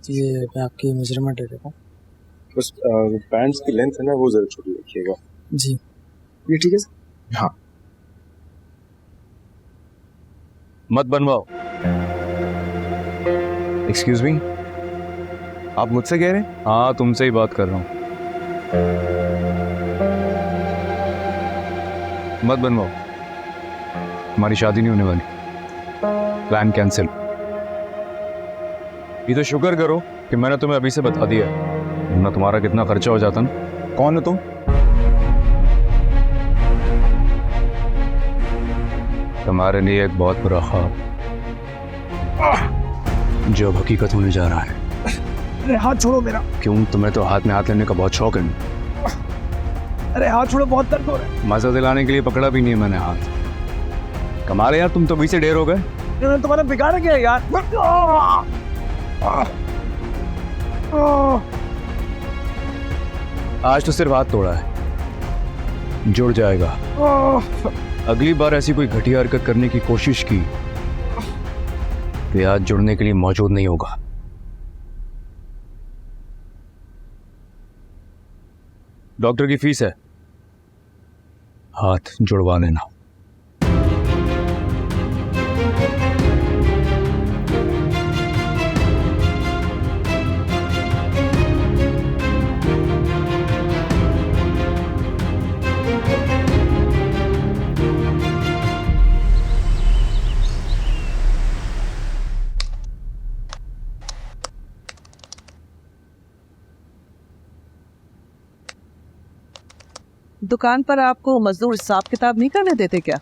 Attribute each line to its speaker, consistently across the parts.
Speaker 1: ये मैं आपकी मेजरमेंट ले लेता हूँ।
Speaker 2: बस पैंट्स की लेंथ है ना वो जरा छोटी रखिएगा।
Speaker 1: जी
Speaker 2: ये ठीक है सर? हाँ।
Speaker 3: मत बनवाओ। एक्सक्यूज मी, आप मुझसे कह रहे हैं? हाँ, तुमसे ही बात कर रहा हूँ। मत बनवाओ, हमारी शादी नहीं होने वाली। Plan cancel. ये तो शुक्र करो कि मैंने तुम्हें अभी से बता दिया, वरना तुम्हारा कितना खर्चा हो जाता ना। कौन हो तुम? तुम्हारे लिए एक बहुत बुरा ख्वाब जो अब हकीकत होने जा रहा है।
Speaker 1: अरे हाथ छोड़ो मेरा।
Speaker 3: क्यों, तुम्हें तो हाथ में हाथ लेने का बहुत शौक है।
Speaker 1: अरे हाथ छोड़ो, बहुत दर्द हो रहा है।
Speaker 3: मजा दिलाने के लिए पकड़ा भी नहीं है मैंने हाथ। कमाल है यार, तुम तो अभी से ढेर हो गए।
Speaker 1: मैंने तुम्हारा बिगाड़ा क्या यार?
Speaker 3: आज तो सिर्फ हाथ तोड़ा है, जुड़ जाएगा। अगली बार ऐसी कोई घटिया हरकत करने की कोशिश की तो हाथ जुड़ने के लिए मौजूद नहीं होगा। डॉक्टर की फीस है, हाथ जुड़वा लेना।
Speaker 4: दुकान पर आपको मजदूर हिसाब किताब नहीं करने देते क्या?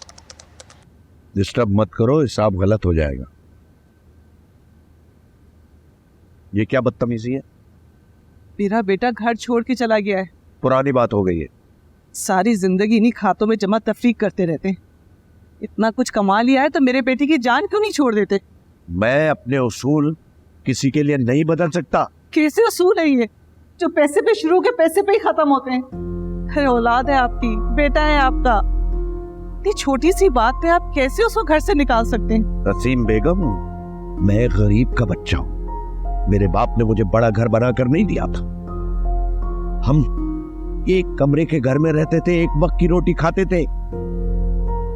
Speaker 5: डिस्टर्ब मत करो, हिसाब गलत हो जाएगा। ये क्या बदतमीजी है?
Speaker 4: मेरा बेटा घर छोड़ के चला गया है।
Speaker 5: पुरानी बात हो गई है।
Speaker 4: सारी जिंदगी इन्हीं खातों में जमा तफरीक करते रहते हैं। इतना कुछ कमा लिया है तो मेरे बेटे की जान क्यों नहीं छोड़ देते?
Speaker 5: मैं अपने उसूल किसी के लिए नहीं बदल सकता।
Speaker 4: कैसे उसूल है ये जो पैसे पे शुरू के पैसे पे ही खत्म होते हैं? अरे औलाद है आपकी, बेटा है आपका, इतनी छोटी सी बात पे आप कैसे उसको घर से निकाल सकते हैं?
Speaker 5: रसीम बेगम, मैं गरीब का बच्चा हूँ। मेरे बाप ने मुझे बड़ा घर बनाकर नहीं दिया था। हम एक कमरे के घर में रहते थे, एक वक्त की रोटी खाते थे।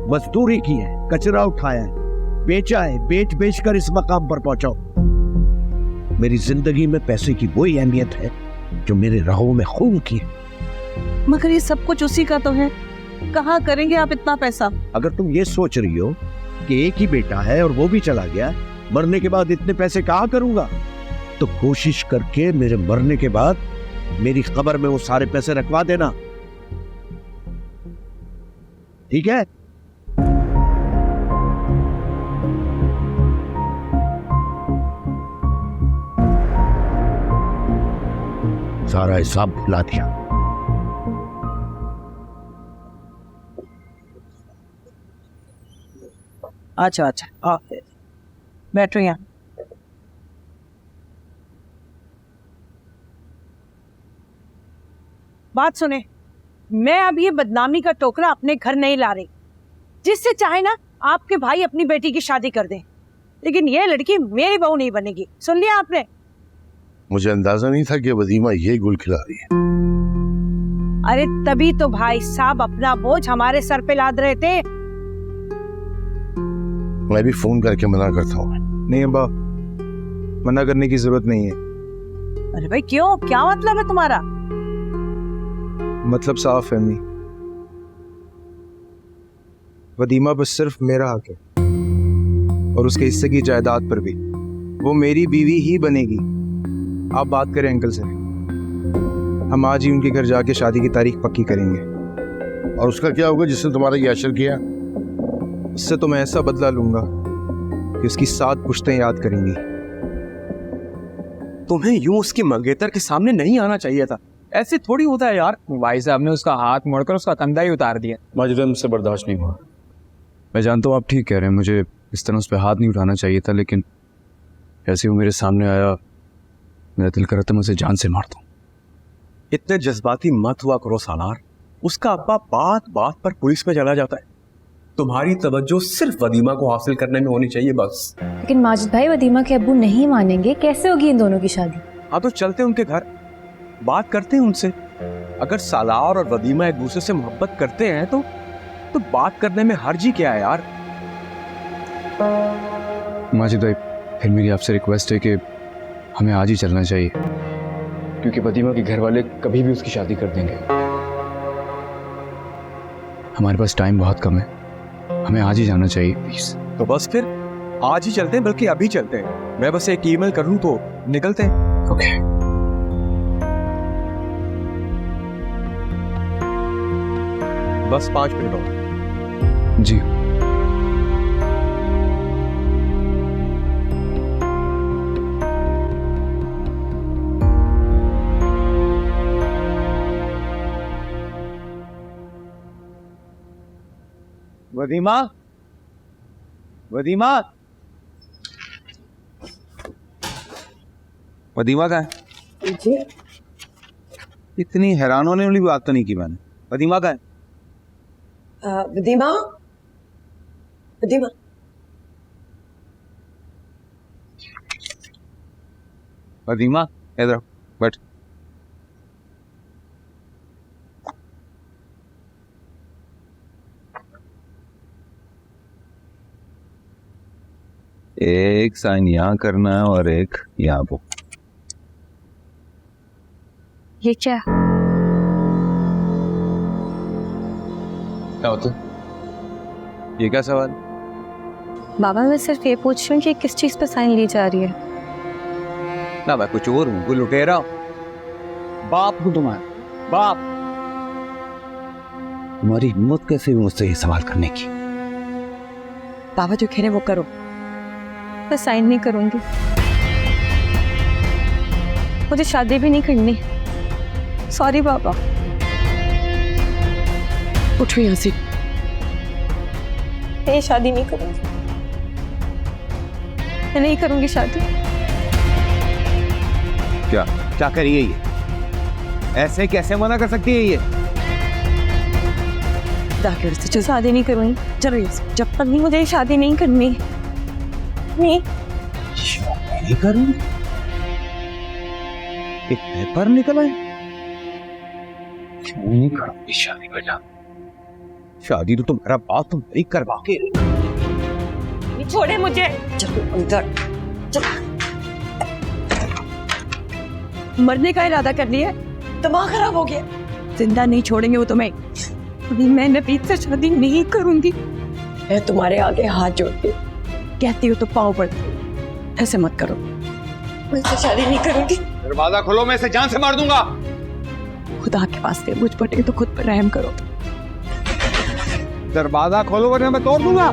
Speaker 5: मजदूरी की है, कचरा उठाया है, बेचा है, बेच बेच कर इस मकाम पर पहुंचा हूं। मेरी जिंदगी में पैसे की वही अहमियत है जो मेरे रगों में खून की है।
Speaker 4: मगर ये सब कुछ उसी का तो है, कहाँ करेंगे आप इतना पैसा?
Speaker 5: अगर तुम ये सोच रही हो कि एक ही बेटा है और वो भी चला गया, मरने के बाद इतने पैसे कहाँ करूंगा, तो कोशिश करके मेरे मरने के बाद मेरी कब्र में वो सारे पैसे रखवा देना, ठीक है? सारा हिसाब भुला दिया।
Speaker 4: अच्छा अच्छा, बैठो यहाँ।
Speaker 6: बात सुने, मैं अब ये बदनामी का टोकरा अपने घर नहीं ला रही। जिससे चाहे ना आपके भाई अपनी बेटी की शादी कर दें, लेकिन ये लड़की मेरी बहू नहीं बनेगी। सुन लिया आपने?
Speaker 5: मुझे अंदाजा नहीं था कि वदीमा ये गुल खिला रही है।
Speaker 6: अरे तभी तो भाई साहब अपना बोझ हमारे सर पे लाद रहे थे।
Speaker 5: मैं भी फोन करके मना करता हूँ।
Speaker 2: नहीं अब्बा, मना करने की जरूरत नहीं है।
Speaker 6: अरे भाई क्यों, क्या मतलब है तुम्हारा?
Speaker 2: मतलब साफ है अम्मी, वदीमा बस सिर्फ मेरा हक है और उसके हिस्से की जायदाद पर भी वो मेरी बीवी ही बनेगी। आप बात करें अंकल से, हम आज ही उनके घर जाके शादी की तारीख पक्की करेंगे।
Speaker 5: और उसका क्या होगा जिसने तुम्हारा ये असर किया?
Speaker 2: उससे तो मैं ऐसा बदला लूंगा कि उसकी 7 पुश्तें याद करेंगी।
Speaker 7: तुम्हें यूं उसकी मंगेतर के सामने नहीं आना चाहिए था। ऐसे थोड़ी होता है यार। भाई साहब ने उसका हाथ मोड़कर उसका कंधा ही उतार दिया।
Speaker 3: माजिद, मुझसे बर्दाश्त नहीं हुआ। मैं जानता हूँ आप ठीक कह रहे हैं, मुझे इस तरह उस पर हाथ नहीं उठाना चाहिए था, लेकिन ऐसे वो मेरे सामने आया, मेरा दिल कर रहा था मैं उसे जान से मार दूं।
Speaker 7: इतने जज्बाती मत हुआ करो सालार। उसका अब्बा बात बात पर पुलिस में चला जाता है।
Speaker 8: तुम्हारी तवज्जो सिर्फ वदीमा को हासिल करने में होनी चाहिए बस।
Speaker 9: लेकिन माजिद भाई, वदीमा के अब्बू नहीं मानेंगे, कैसे होगी इन दोनों की शादी?
Speaker 8: हाँ तो चलते हैं उनके घर, बात करते हैं उनसे। अगर सालार और वदीमा एक दूसरे से मोहब्बत करते हैं तो बात करने में हर्ज ही क्या है यार।
Speaker 3: माजिद भाई, फिर मेरी आपसे रिक्वेस्ट है कि हमें आज ही चलना चाहिए, क्योंकि वदीमा के घर वाले कभी भी उसकी शादी कर देंगे। हमारे पास टाइम बहुत कम है, हमें आज ही जाना चाहिए प्लीज।
Speaker 8: तो बस फिर आज ही चलते हैं, बल्कि अभी चलते हैं। मैं बस एक ईमेल कर लूं तो निकलते हैं।
Speaker 3: ओके।
Speaker 8: बस 5 मिनट और।
Speaker 3: जी।
Speaker 2: वदीमा, वदीमा, वदीमा का है? इतनी हैरान होने वाली बात तो नहीं की मैंने। वदीमा का है?
Speaker 10: वदीमा, वदीमा,
Speaker 2: वदीमा इधर बैठ। एक साइन यहाँ करना है और एक यहाँ पे।
Speaker 9: ये क्या?
Speaker 2: क्या होता? ये क्या सवाल?
Speaker 9: बाबा, मैं सिर्फ ये पूछ रही हूँ कि किस चीज पे साइन ली जा रही है।
Speaker 2: ना मैं कुछ और हूँ, कोई लुटेरा हूँ। बाप हूँ तुम्हारा, बाप। तुम्हारी हिम्मत कैसे हुई मुझसे ये सवाल करने की?
Speaker 6: बाबा जो कह रहे वो करो।
Speaker 9: मैं साइन नहीं करूंगी, मुझे शादी भी नहीं करनी। सॉरी बाबा।
Speaker 6: उठो यहाँ से।
Speaker 9: मैं शादी नहीं करूंगी, मैं नहीं करूंगी शादी।
Speaker 2: क्या क्या करिए ये? ऐसे कैसे मना कर सकती है ये?
Speaker 6: जाकर से चल।
Speaker 9: शादी नहीं करूंगी,
Speaker 6: चलो यहाँ से।
Speaker 9: जब तक नहीं मुझे शादी नहीं करनी। नहीं
Speaker 2: नहीं करूंगी? एक पेपर निकला है? क्यों नहीं करूंगी शादी बेटा? शादी तो तुम्हारा बाप तुम नहीं करवा के।
Speaker 9: छोड़े मुझे।
Speaker 10: चलो अंदर चलो।
Speaker 6: मरने का इरादा कर लिया?
Speaker 10: दिमाग खराब हो गया।
Speaker 6: जिंदा नहीं छोड़ेंगे वो तुम्हें। अभी मैं नबीद से शादी नहीं करूंगी।
Speaker 10: मैं तुम्हारे आगे हाथ जोड़ती,
Speaker 6: कहती हो तो पाँव पड़ती, ऐसे मत करो।
Speaker 10: मैं इससे शादी नहीं करूंगी।
Speaker 2: दरवाजा खोलो, मैं इसे जान से मार दूंगा।
Speaker 6: खुदा के वास्ते मुझ पर तो खुद पर रहम करो।
Speaker 2: दरवाजा खोलो वरना मैं तोड़ दूंगा।